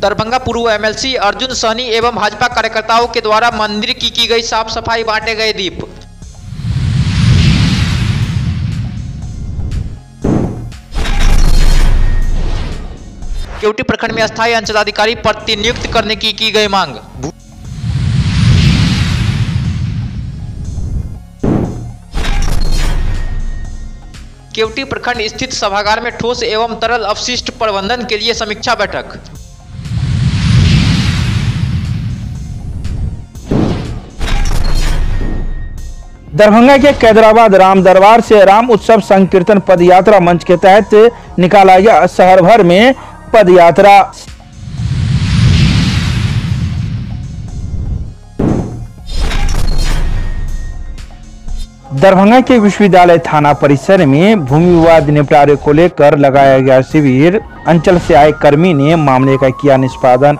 दरभंगा पूर्व एमएलसी अर्जुन सहनी एवं भाजपा कार्यकर्ताओं के द्वारा मंदिर की गई साफ सफाई, बांटे गए दीप। केवटी प्रखंड में अस्थायी अंचलाधिकारी प्रतिनियुक्त करने की गई मांग। केवटी प्रखंड स्थित सभागार में ठोस एवं तरल अपशिष्ट प्रबंधन के लिए समीक्षा बैठक। दरभंगा के कैदराबाद राम दरबार से राम उत्सव संकीर्तन पदयात्रा मंच के तहत निकाला गया शहर भर में पदयात्रा। दरभंगा के विश्वविद्यालय थाना परिसर में भूमि विवाद निपटारे को लेकर लगाया गया शिविर। अंचल से आए कर्मी ने मामले का किया निष्पादन।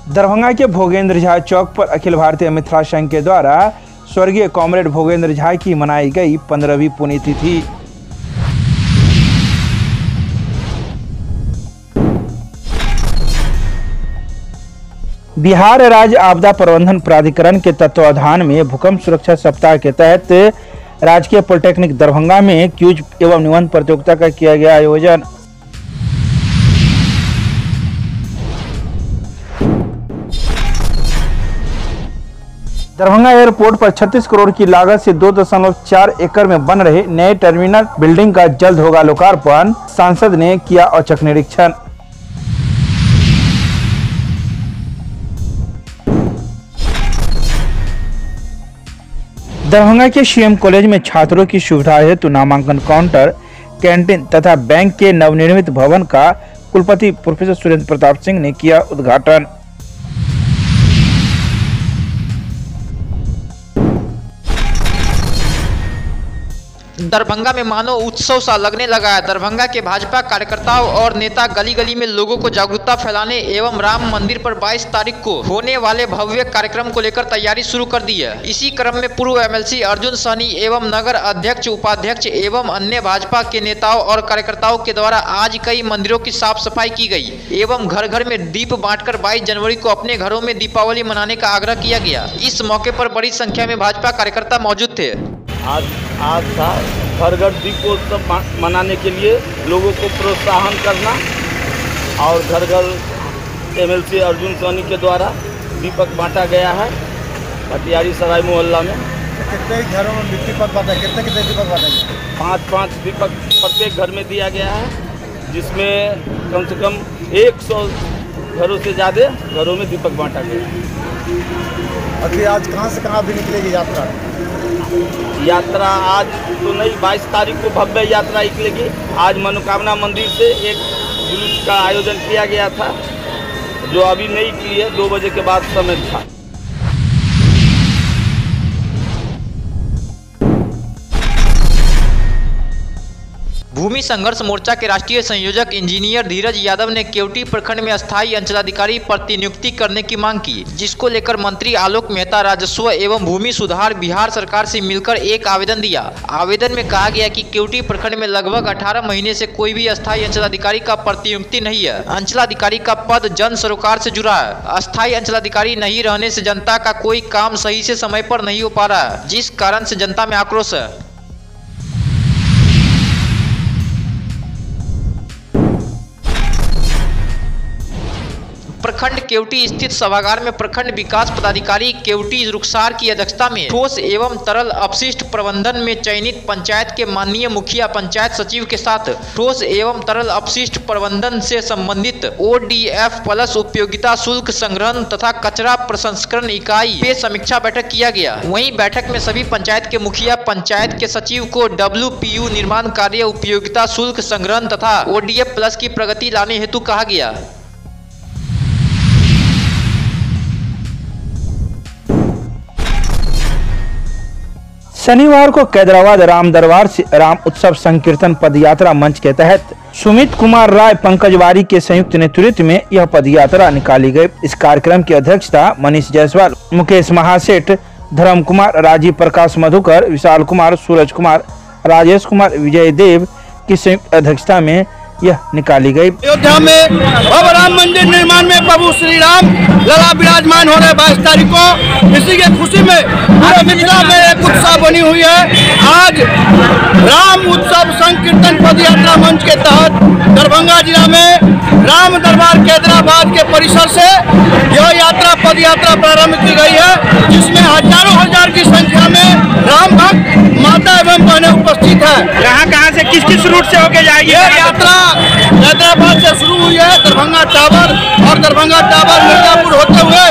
दरभंगा के भोगेंद्र झा चौक पर अखिल भारतीय मिथिला संघ के द्वारा स्वर्गीय कॉमरेड भोगेंद्र झा की मनाई गई 15वीं पुण्यतिथि। बिहार राज्य आपदा प्रबंधन प्राधिकरण के तत्वावधान में भूकंप सुरक्षा सप्ताह के तहत राजकीय पॉलिटेक्निक दरभंगा में क्यूज एवं निबंध प्रतियोगिता का किया गया आयोजन। दरभंगा एयरपोर्ट पर 36 करोड़ की लागत से 2.4 एकड़ में बन रहे नए टर्मिनल बिल्डिंग का जल्द होगा लोकार्पण। सांसद ने किया औचक निरीक्षण। दरभंगा के सीएम कॉलेज में छात्रों की सुविधा हेतु नामांकन काउंटर, कैंटीन तथा बैंक के नवनिर्मित भवन का कुलपति प्रोफेसर सुरेंद्र प्रताप सिंह ने किया उद्घाटन। दरभंगा में मानो उत्सव सा लगने लगा है। दरभंगा के भाजपा कार्यकर्ताओं और नेता गली गली में लोगों को जागरूकता फैलाने एवं राम मंदिर पर 22 तारीख को होने वाले भव्य कार्यक्रम को लेकर तैयारी शुरू कर दी है। इसी क्रम में पूर्व एमएलसी अर्जुन सहनी एवं नगर अध्यक्ष, उपाध्यक्ष एवं अन्य भाजपा के नेताओं और कार्यकर्ताओं के द्वारा आज कई मंदिरों की साफ सफाई की गई एवं घर घर में दीप बांटकर 22 जनवरी को अपने घरों में दीपावली मनाने का आग्रह किया गया। इस मौके पर बड़ी संख्या में भाजपा कार्यकर्ता मौजूद थे। आज था घर घर दीपोत्सव मनाने के लिए लोगों को प्रोत्साहन करना और घर घर एमएलसी अर्जुन सहनी के द्वारा दीपक बांटा गया है पटियारी सराय मोहल्ला में। कितने घरों में दीपक बांटा, कितने दीपक बांटे? 5-5 दीपक प्रत्येक घर में दिया गया है, जिसमें कम से कम 100 घरों से ज़्यादा घरों में दीपक बांटा गया। अभी आज कहाँ से कहाँ भी निकलेगी यात्रा? आज तो नहीं, 22 तारीख को भव्य यात्रा निकलेगी। आज मनोकामना मंदिर से एक जुलूस का आयोजन किया गया था, जो अभी नहीं की है, 2 बजे के बाद समय था। भूमि संघर्ष मोर्चा के राष्ट्रीय संयोजक इंजीनियर धीरज यादव ने केवटी प्रखंड में अस्थायी अंचलाधिकारी प्रतिनियुक्ति करने की मांग की, जिसको लेकर मंत्री आलोक मेहता राजस्व एवं भूमि सुधार बिहार सरकार से मिलकर एक आवेदन दिया। आवेदन में कहा गया कि केवटी प्रखंड में लगभग 18 महीने से कोई भी अस्थायी अंचलाधिकारी का प्रतिनियुक्ति नहीं है। अंचलाधिकारी का पद जन सरोकार से जुड़ा है। अस्थायी अंचलाधिकारी नहीं रहने से जनता का कोई काम सही से समय पर नहीं हो पा रहा है, जिस कारण से जनता में आक्रोश है। प्रखंड केवटी स्थित सभागार में प्रखंड विकास पदाधिकारी केवटी रुखसार की अध्यक्षता में ठोस एवं तरल अपशिष्ट प्रबंधन में चयनित पंचायत के माननीय मुखिया, पंचायत सचिव के साथ ठोस एवं तरल अपशिष्ट प्रबंधन से संबंधित ODF प्लस उपयोगिता शुल्क संग्रहण तथा कचरा प्रसंस्करण इकाई पे समीक्षा बैठक किया गया। वहीं बैठक में सभी पंचायत के मुखिया, पंचायत के सचिव को WPU निर्माण कार्य, उपयोगिता शुल्क संग्रहण तथा ODF प्लस की प्रगति लाने हेतु कहा गया। शनिवार को कैदराबाद राम दरबार से राम उत्सव संकीर्तन पदयात्रा मंच के तहत सुमित कुमार राय, पंकज वारी के संयुक्त नेतृत्व में यह पदयात्रा निकाली गई। इस कार्यक्रम की अध्यक्षता मनीष जायसवाल, मुकेश महासेठ, धर्म कुमार, राजीव प्रकाश मधुकर, विशाल कुमार, सूरज कुमार, राजेश कुमार, विजय देव की संयुक्त अध्यक्षता में यह निकाली गई। अयोध्या में भव्य राम मंदिर निर्माण में प्रभु श्री राम लला विराजमान हो रहे 22 तारीख को, इसी के खुशी में पूरे मिथिला में एक उत्साह बनी हुई है। आज राम उत्सव संकीर्तन पद यात्रा मंच के तहत दरभंगा जिला में राम दरबार कैदराबाद के परिसर से यह यात्रा पद यात्रा प्रारंभ की गई है, जिसमें हजारों हजार की संख्या में राम भक्त माता एवं बहनें उपस्थित है। कहाँ से किस रूट से होके जाएगी यह यात्रा हैदराबाद से शुरू हुई है, दरभंगा टावर और दरभंगा टावर मिर्जापुर होते हुए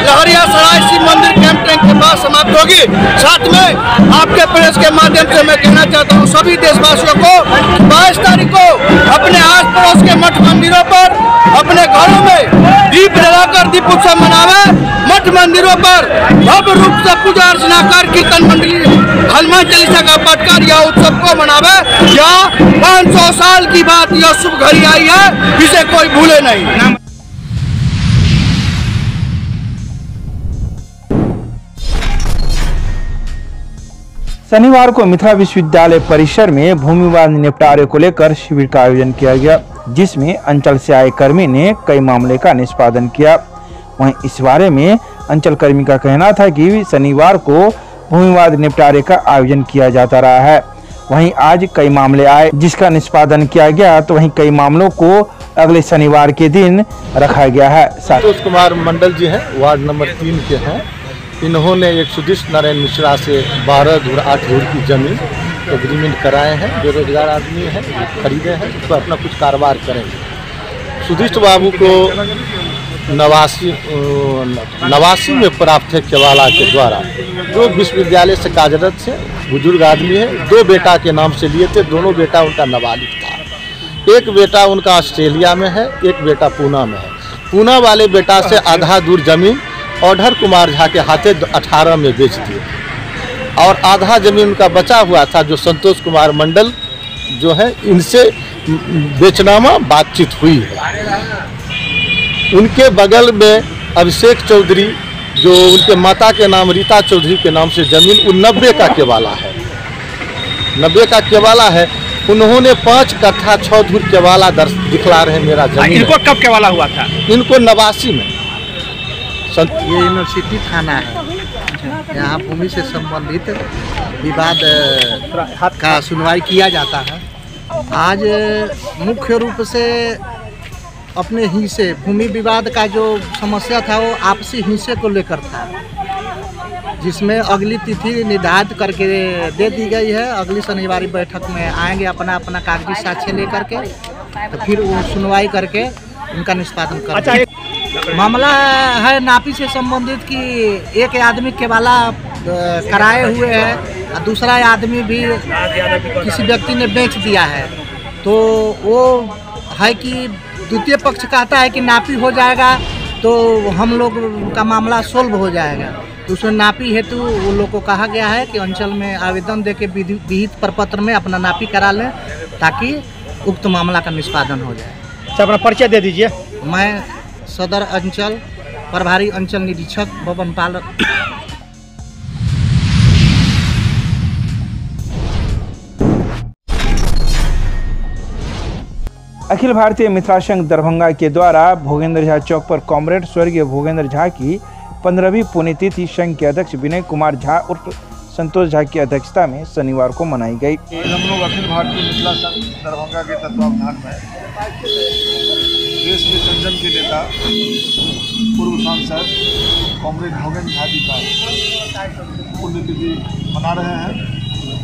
लहरिया सराय शिव मंदिर कैंप टैंक के पास समाप्त होगी। साथ में आपके प्रेस के माध्यम से मैं कहना चाहता हूँ सभी देशवासियों को 22 तारीख को अपने आस पड़ोस के मठ मंदिरों पर, अपने घरों में दीप जलाकर दीप उत्सव मनावे, मठ मंदिरों पर भव्य रूप से पूजा अर्चना कर कीर्तन मंडली हनुमान चालीसा का पाठ कर यह उत्सव को मनावे। यह 500 साल की बात यह शुभ घड़ी आई है, इसे कोई भूले नहीं। शनिवार को मिथिला विश्वविद्यालय परिसर में भूमि विवाद निपटारे को लेकर शिविर का आयोजन किया गया, जिसमें अंचल से आए कर्मी ने कई मामले का निष्पादन किया। वहीं इस बारे में अंचल कर्मी का कहना था कि शनिवार को भूमि विवाद निपटारे का आयोजन किया जाता रहा है, वहीं आज कई मामले आए जिसका निष्पादन किया गया, तो वहीं कई मामलों को अगले शनिवार के दिन रखा गया है। संतोष कुमार मंडल जी हैं, वार्ड नंबर 3 के हैं। इन्होंने एक सुदिष्ट नारायण मिश्रा से 12 धुर 8 धुर की जमीन एग्रीमेंट कराए हैं। बेरोजगार आदमी हैं, खरीदे हैं, तो अपना कुछ कारोबार करेंगे। सुदिष्ट बाबू को नवासी में प्राप्त है केवाला के द्वारा, जो विश्वविद्यालय से कार्यरत थे, बुजुर्ग आदमी है। 2 बेटा के नाम से लिए थे, दोनों बेटा उनका नाबालिग था। एक बेटा उनका ऑस्ट्रेलिया में है, एक बेटा पूना में है। पूना वाले बेटा से आधा दूर जमीन औढर कुमार झा के हाथे 18 में बेच दिए, और आधा जमीन उनका बचा हुआ था जो संतोष कुमार मंडल जो है इनसे बेचनामा बातचीत हुई है। उनके बगल में अभिषेक चौधरी, जो उनके माता के नाम रीता चौधरी के नाम से जमीन, वो 90 का केवाला है, 90 का केवाला है। उन्होंने 5 कट्ठा 6 धुर केवाला दिखला रहे मेरा जमीन। इनको कब केवाला हुआ था? इनको 89 में। ये यूनिवर्सिटी थाना है, यहाँ भूमि से संबंधित विवाद का सुनवाई किया जाता है। आज मुख्य रूप से अपने हिस्से भूमि विवाद का जो समस्या था वो आपसी हिस्से को लेकर था, जिसमें अगली तिथि निर्धारित करके दे दी गई है। अगली शनिवार बैठक में आएंगे अपना अपना कागजी साक्ष्य लेकर के, तो फिर वो सुनवाई करके उनका निष्पादन करेंगे। मामला है नापी से संबंधित कि एक आदमी केवाला कराए हुए है और दूसरा आदमी भी किसी व्यक्ति ने बेच दिया है, तो वो है कि द्वितीय पक्ष कहता है कि नापी हो जाएगा तो हम लोग का मामला सोल्व हो जाएगा। तो उसमें नापी हेतु वो लोग को कहा गया है कि अंचल में आवेदन देके विहित प्रपत्र में अपना नापी करा लें, ताकि उक्त मामला का निष्पादन हो जाए। अच्छा, अपना परिचय दे दीजिए। मैं सदर अंचल प्रभारी अंचल निरीक्षक बबन पाल। अखिल भारतीय मिथिला संघ दरभंगा के द्वारा भोगेंद्र झा चौक पर कॉमरेड स्वर्गीय भोगेंद्र झा की 15वीं पुण्यतिथि संघ के अध्यक्ष विनय कुमार झा उर्फ संतोष झा की अध्यक्षता में शनिवार को मनाई गई। हम लोग अखिल भारतीय मिथिला संघ दरभंगा के तत्वावधान में देश में जनजन के नेता पूर्व सांसद कॉमरेड भोगेंद्र झा जी का पुण्यतिथि मना रहे हैं।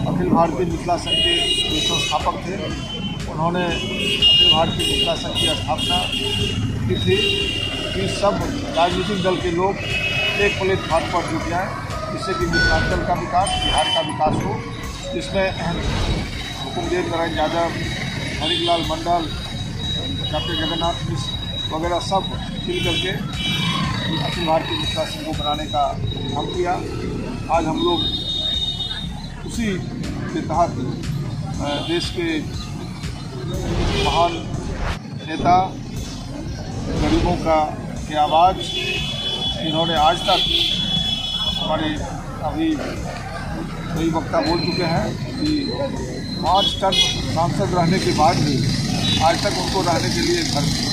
अखिल भारतीय मिथिला संघ के जो संस्थापक थे, उन्होंने अखिल भारतीय मिथिला संघ की स्थापना की थी कि सब राजनीतिक दल के लोग एक प्लेटफार्म पर जुट जाएँ, जिससे कि मिथिलांचल का विकास, बिहार का विकास हो। जिसमें हुकुमदेव नारायण यादव, हरिलाल मंडल, डॉक्टर जगन्नाथ मिश्र वगैरह सब मिल करके अखिल भारतीय मिथिला संघ को बनाने का काम किया। आज हम लोग उसी के तहत देश के महान नेता, गरीबों का के आवाज़, इन्होंने आज तक हमारे अभी कई वक्ता बोल चुके हैं कि 5 टर्म सांसद रहने के बाद भी आज तक उनको रहने के लिए घर नहीं।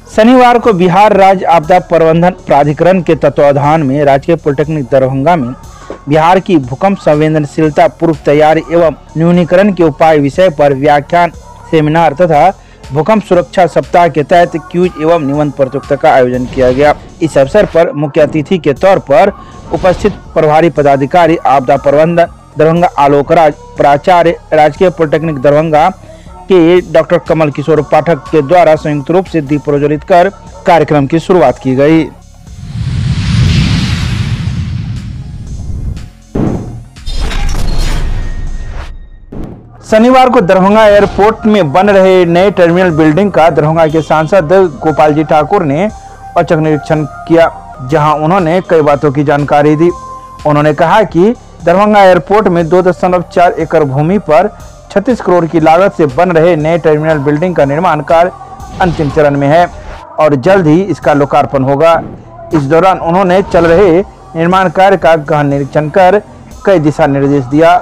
शनिवार को बिहार राज्य आपदा प्रबंधन प्राधिकरण के तत्वावधान में राजकीय पॉलिटेक्निक दरभंगा में बिहार की भूकंप संवेदनशीलता पूर्व तैयारी एवं न्यूनीकरण के उपाय विषय पर व्याख्यान, सेमिनार तथा भूकंप सुरक्षा सप्ताह के तहत क्यूज एवं निबंध प्रतियोगिता का आयोजन किया गया। इस अवसर पर मुख्य अतिथि के तौर पर उपस्थित प्रभारी पदाधिकारी आपदा प्रबंधन दरभंगा आलोक राज, प्राचार्य राजकीय पॉलिटेक्निक दरभंगा के डॉक्टर कमल किशोर पाठक के द्वारा संयुक्त रूप से दीप प्रज्वलित कर कार्यक्रम की शुरुआत की गई। शनिवार को दरभंगा एयरपोर्ट में बन रहे नए टर्मिनल बिल्डिंग का दरभंगा के सांसद गोपाल जी ठाकुर ने औचक निरीक्षण किया, जहां उन्होंने कई बातों की जानकारी दी। उन्होंने कहा कि दरभंगा एयरपोर्ट में 2.4 एकड़ भूमि पर 36 करोड़ की लागत से बन रहे नए टर्मिनल बिल्डिंग का निर्माण कार्य अंतिम चरण में है और जल्द ही इसका लोकार्पण होगा। इस दौरान उन्होंने चल रहे निर्माण कार्य का गहन निरीक्षण कर कई दिशा निर्देश दिया।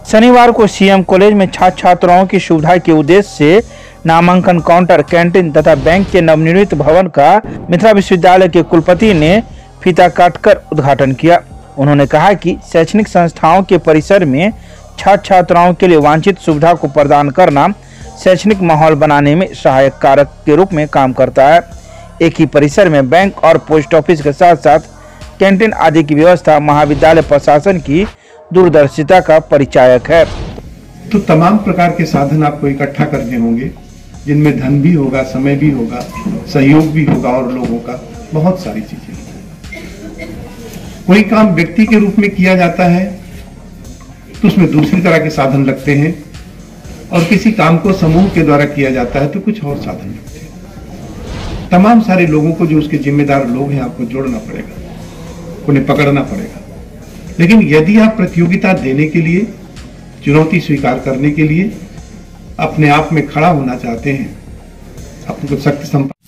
शनिवार को सीएम कॉलेज में छात्र छात्राओं की सुविधा के उद्देश्य से नामांकन काउंटर, कैंटीन तथा बैंक के नवनिर्मित भवन का मिथिला विश्वविद्यालय के कुलपति ने फीता काटकर उद्घाटन किया। उन्होंने कहा कि शैक्षणिक संस्थाओं के परिसर में छात्र छात्राओं के लिए वांछित सुविधा को प्रदान करना शैक्षणिक माहौल बनाने में सहायक कारक के रूप में काम करता है। एक ही परिसर में बैंक और पोस्ट ऑफिस के साथ साथ कैंटीन आदि की व्यवस्था महाविद्यालय प्रशासन की दूरदर्शिता का परिचायक है। तो तमाम प्रकार के साधन आपको इकट्ठा करने होंगे, जिनमें धन भी होगा, समय भी होगा, सहयोग भी होगा और लोगों का बहुत सारी चीजें। कोई काम व्यक्ति के रूप में किया जाता है तो उसमें दूसरी तरह के साधन लगते हैं और किसी काम को समूह के द्वारा किया जाता है तो कुछ और साधन लगते हैं। तमाम सारे लोगों को, जो उसके जिम्मेदार लोग हैं, आपको जोड़ना पड़ेगा, उन्हें पकड़ना पड़ेगा। लेकिन यदि आप प्रतियोगिता देने के लिए, चुनौती स्वीकार करने के लिए अपने आप में खड़ा होना चाहते हैं, आपको शक्ति संपन्न